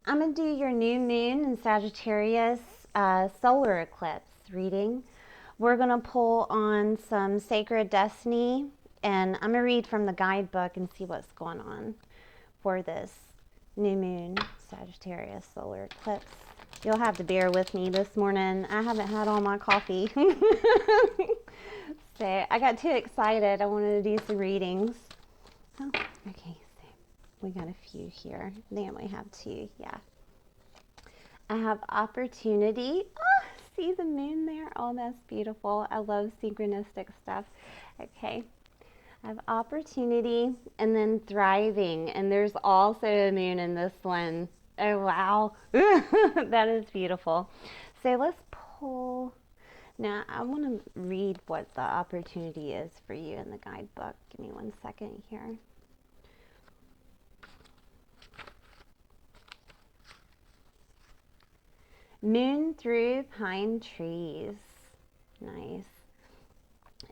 I'm going to do your new moon in Sagittarius solar eclipse reading. We're going to pull on some sacred destiny, and I'm going to read from the guidebook and see what's going on for this new moon Sagittarius solar eclipse. You'll have to bear with me this morning. I haven't had all my coffee. So I got too excited. I wanted to do some readings. Oh, okay. So we got a few here. They only have two. Yeah. I have opportunity. Oh, see the moon there? Oh, that's beautiful. I love synchronistic stuff. Okay. I have opportunity and then thriving. And there's also a moon in this one. Oh, wow. That is beautiful. So let's pull. Now, I want to read what the opportunity is for you in the guidebook. Give me 1 second here. Moon through pine trees. Nice.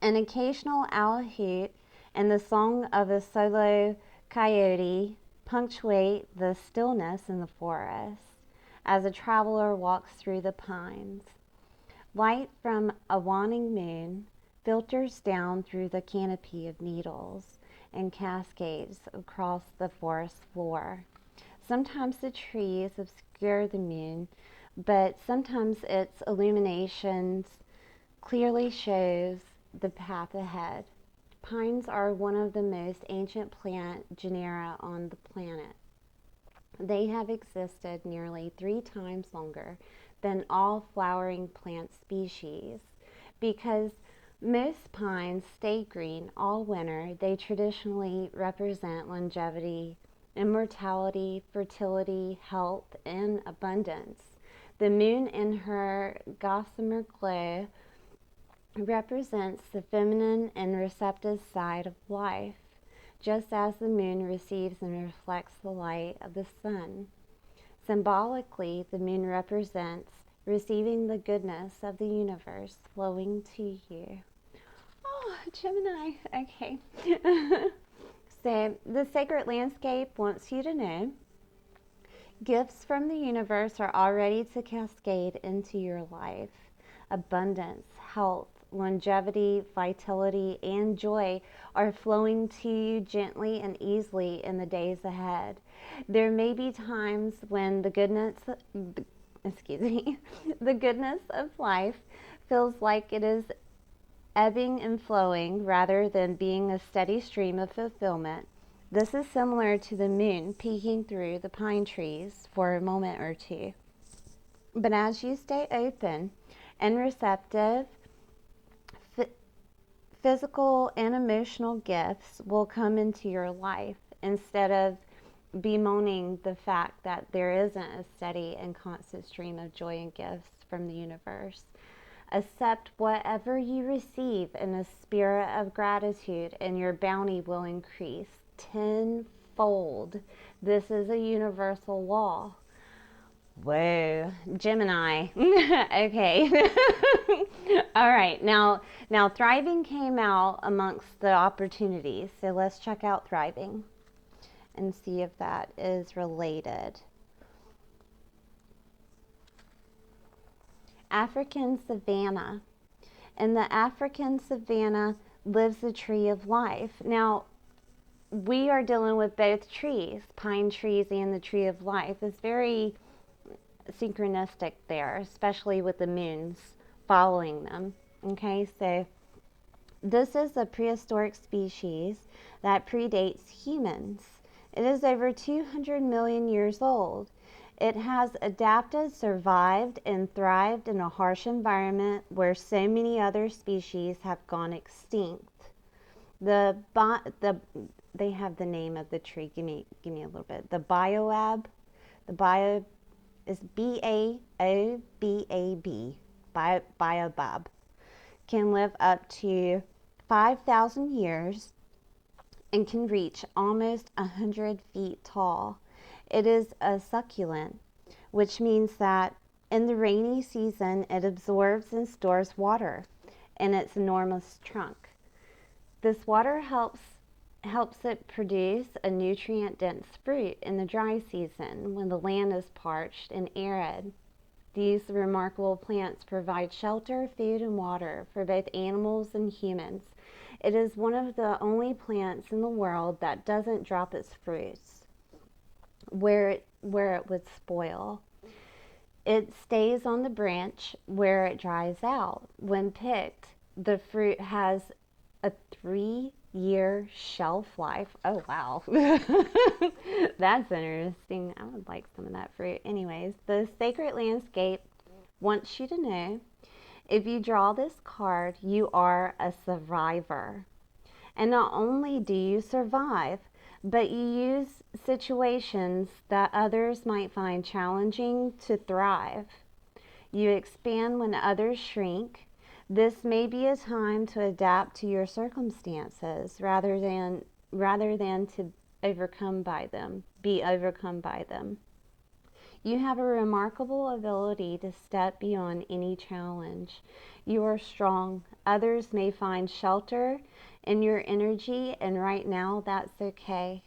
An occasional owl hoot and the song of a solo coyote punctuate the stillness in the forest as a traveler walks through the pines. Light from a waning moon filters down through the canopy of needles and cascades across the forest floor. Sometimes the trees obscure the moon, but sometimes its illuminations clearly shows the path ahead. Pines are one of the most ancient plant genera on the planet. They have existed nearly 3 times longer than all flowering plant species. Because most pines stay green all winter, they traditionally represent longevity, immortality, fertility, health, and abundance. The moon in her gossamer glow represents the feminine and receptive side of life, just as the moon receives and reflects the light of the sun. Symbolically, the moon represents receiving the goodness of the universe flowing to you. Oh, Gemini. Okay. So, the sacred landscape wants you to know gifts from the universe are all ready to cascade into your life. Abundance, health, longevity, vitality, and joy are flowing to you gently and easily in the days ahead. There may be times when the goodness, the goodness of life feels like it is ebbing and flowing rather than being a steady stream of fulfillment. This is similar to the moon peeking through the pine trees for a moment or two. But as you stay open and receptive, physical and emotional gifts will come into your life instead of bemoaning the fact that there isn't a steady and constant stream of joy and gifts from the universe. Accept whatever you receive in a spirit of gratitude, and your bounty will increase tenfold. This is a universal law. Whoa, Gemini. Okay. All right. Now thriving came out amongst the opportunities. So let's check out thriving and see if that is related. African savanna. In the African savanna lives the tree of life. Now, we are dealing with both trees, pine trees and the tree of life. It's very synchronistic there, especially with the moons following them. Okay, so this is a prehistoric species that predates humans. It is over 200 million years old. It has adapted, survived, and thrived in a harsh environment where so many other species have gone extinct. They have the name of the tree. Give me a little bit. The baobab. The bio is Baobab. Baobab can live up to 5,000 years and can reach almost 100 feet tall. It is a succulent, which means that in the rainy season it absorbs and stores water in its enormous trunk. This water helps helps it produce a nutrient-dense fruit in the dry season when the land is parched and arid. These remarkable plants provide shelter, food, and water for both animals and humans. It is one of the only plants in the world that doesn't drop its fruits where it would spoil. It stays on the branch where it dries out. When picked, the fruit has a 3-year shelf life. Oh, wow. That's interesting. I would like some of that fruit. Anyways, the sacred landscape wants you to know if you draw this card, you are a survivor. And not only do you survive, but you use situations that others might find challenging to thrive. You expand when others shrink. This may be a time to adapt to your circumstances rather than to be overcome by them. You have a remarkable ability to step beyond any challenge. You are strong. Others may find shelter in your energy, and right now that's okay.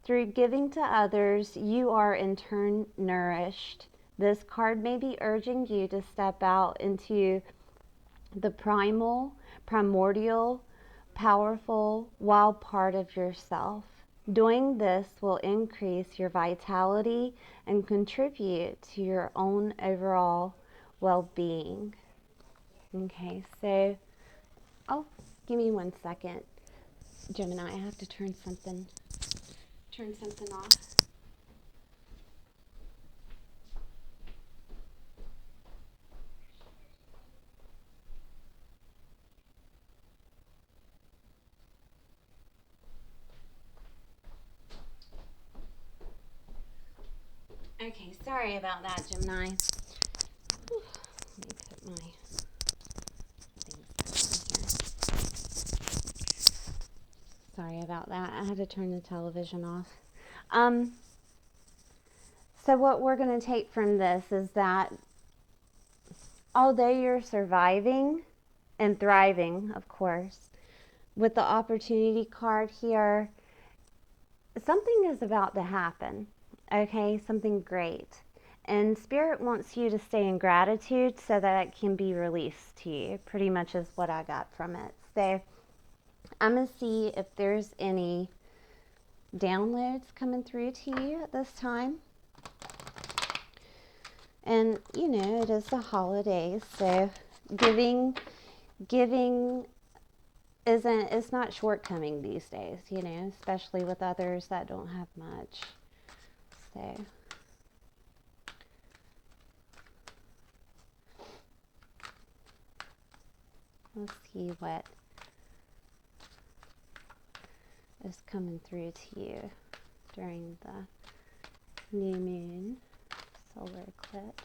Through giving to others, you are in turn nourished. This card may be urging you to step out into the primordial, powerful, wild part of yourself. Doing this will increase your vitality and contribute to your own overall well-being. Okay, so, oh, give me 1 second. Gemini, I have to turn something off. Okay, sorry about that, Gemini. Whew, let me put my things back in here. Sorry about that. I had to turn the television off. So what we're going to take from this is that although you're surviving and thriving, of course, with the opportunity card here, something is about to happen, okay? Something great. And Spirit wants you to stay in gratitude so that it can be released to you, pretty much is what I got from it. So I'm going to see if there's any downloads coming through to you at this time. And, you know, it is the holidays, so giving it's not shortcoming these days, you know, especially with others that don't have much. So let's see what is coming through to you during the new moon solar eclipse.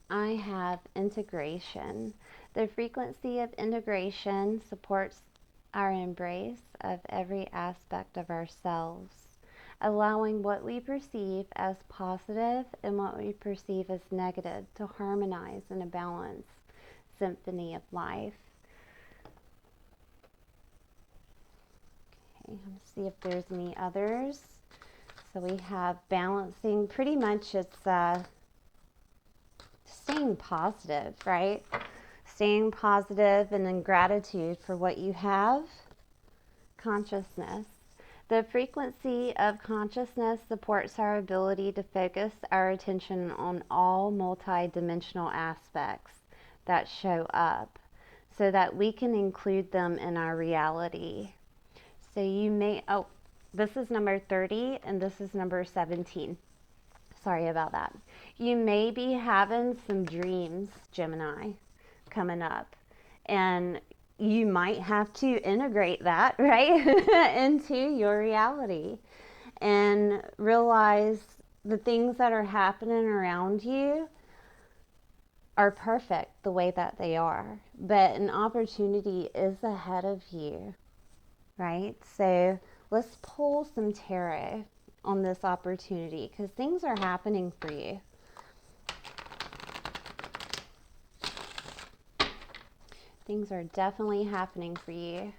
I have integration. The frequency of integration supports our embrace of every aspect of ourselves, allowing what we perceive as positive and what we perceive as negative to harmonize in a balanced symphony of life. Okay, let's see if there's any others. So we have balancing, pretty much it's staying positive, right? Staying positive and in gratitude for what you have. Consciousness. The frequency of consciousness supports our ability to focus our attention on all multidimensional aspects that show up so that we can include them in our reality. So you may, this is number 30 and this is number 17. Sorry about that. You may be having some dreams, Gemini, coming up. And you might have to integrate that, right, into your reality. And realize the things that are happening around you are perfect the way that they are. But an opportunity is ahead of you, right? So let's pull some tarot on this opportunity because things are happening for you. Things are definitely happening for you.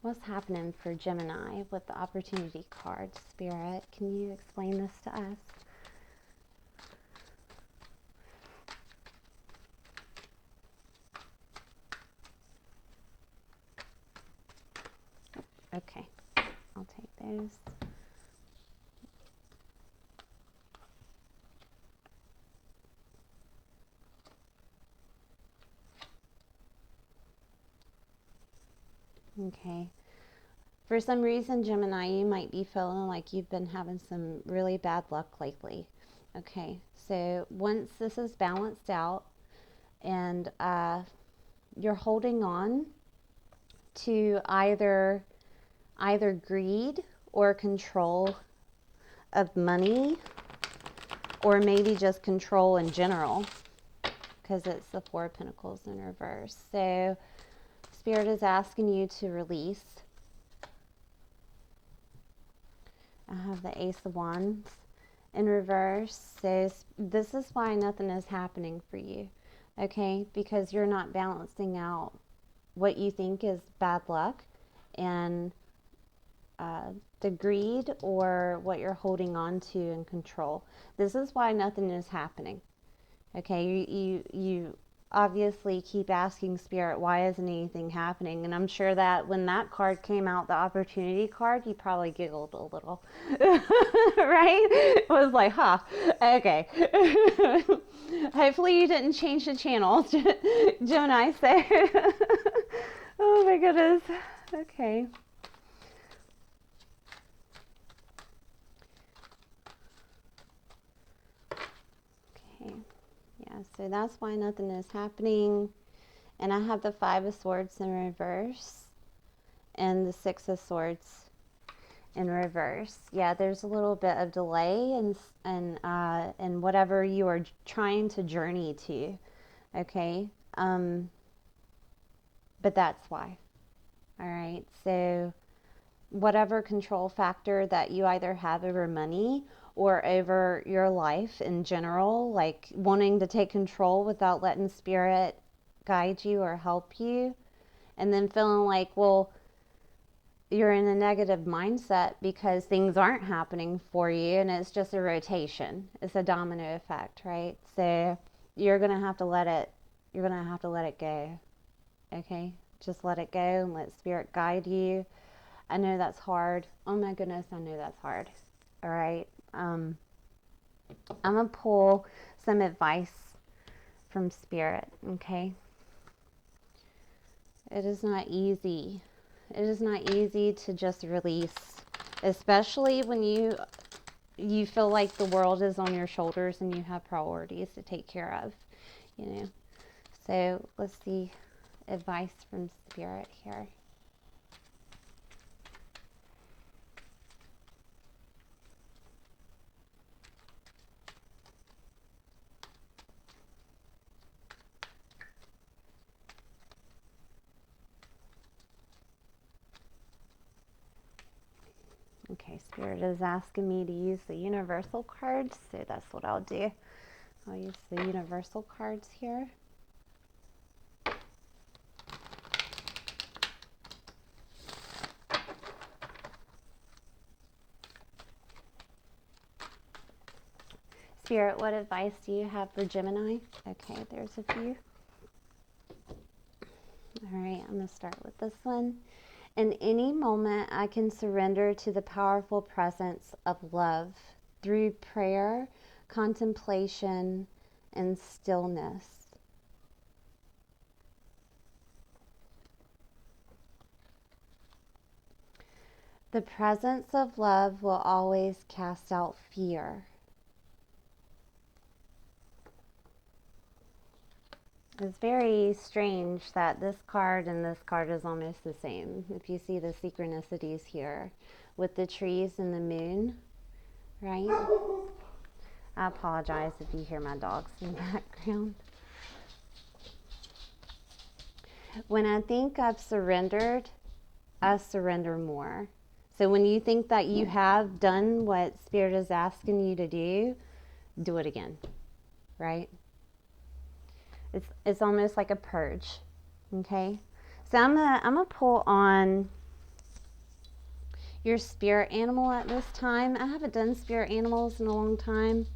What's happening for Gemini with the opportunity card, Spirit? Can you explain this to us? Okay, I'll take those. Okay. For some reason, Gemini, you might be feeling like you've been having some really bad luck lately. Okay, so once this is balanced out and you're holding on to either greed or control of money, or maybe just control in general, because it's the Four of Pentacles in reverse. So Spirit is asking you to release. I have the Ace of Wands in reverse. So this is why nothing is happening for you, okay? Because you're not balancing out what you think is bad luck and the greed or what you're holding on to in control. This is why nothing is happening, okay? You obviously keep asking Spirit, why isn't anything happening? And I'm sure that when that card came out, the opportunity card, you probably giggled a little, right? It was like, huh, okay. Hopefully you didn't change the channel, Gemini. So, oh my goodness. Okay. Okay. Yeah, so that's why nothing is happening. And I have the Five of Swords in reverse and the Six of Swords in reverse. Yeah, there's a little bit of delay in whatever you are trying to journey to, okay? But that's why. All right, so whatever control factor that you either have over money or over your life in general, like wanting to take control without letting Spirit guide you or help you, and then feeling like, well, you're in a negative mindset because things aren't happening for you, and it's just a rotation. It's a domino effect, right? So you're gonna have to let it go, okay? Just let it go and let Spirit guide you. I know that's hard. Oh my goodness, I know that's hard. All right. I'm gonna pull some advice from Spirit, okay? It is not easy. It is not easy to just release, especially when you feel like the world is on your shoulders and you have priorities to take care of, you know. So let's see advice from Spirit here. Okay, Spirit is asking me to use the universal cards, so that's what I'll do. I'll use the universal cards here. Spirit, what advice do you have for Gemini? Okay, there's a few. All right, I'm going to start with this one. In any moment, I can surrender to the powerful presence of love through prayer, contemplation, and stillness. The presence of love will always cast out fear. It's very strange that this card and this card is almost the same. If you see the synchronicities here with the trees and the moon, right? I apologize if you hear my dogs in the background. When I think I've surrendered, I surrender more. So when you think that you have done what Spirit is asking you to do it again, right? It's almost like a purge, okay? So I'm gonna pull on your spirit animal at this time. I haven't done spirit animals in a long time.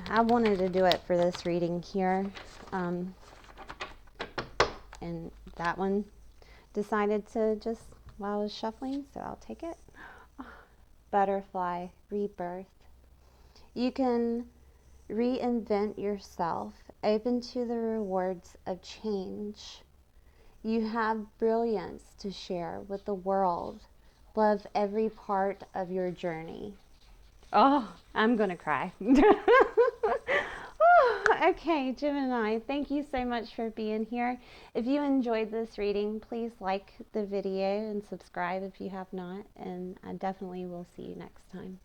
I wanted to do it for this reading here. And that one decided to just while I was shuffling, so I'll take it. Butterfly, rebirth. You can reinvent yourself, open to the rewards of change. You have brilliance to share with the world. Love every part of your journey. Oh, I'm going to cry. Okay, Gemini, thank you so much for being here. If you enjoyed this reading, please like the video and subscribe if you have not. And I definitely will see you next time.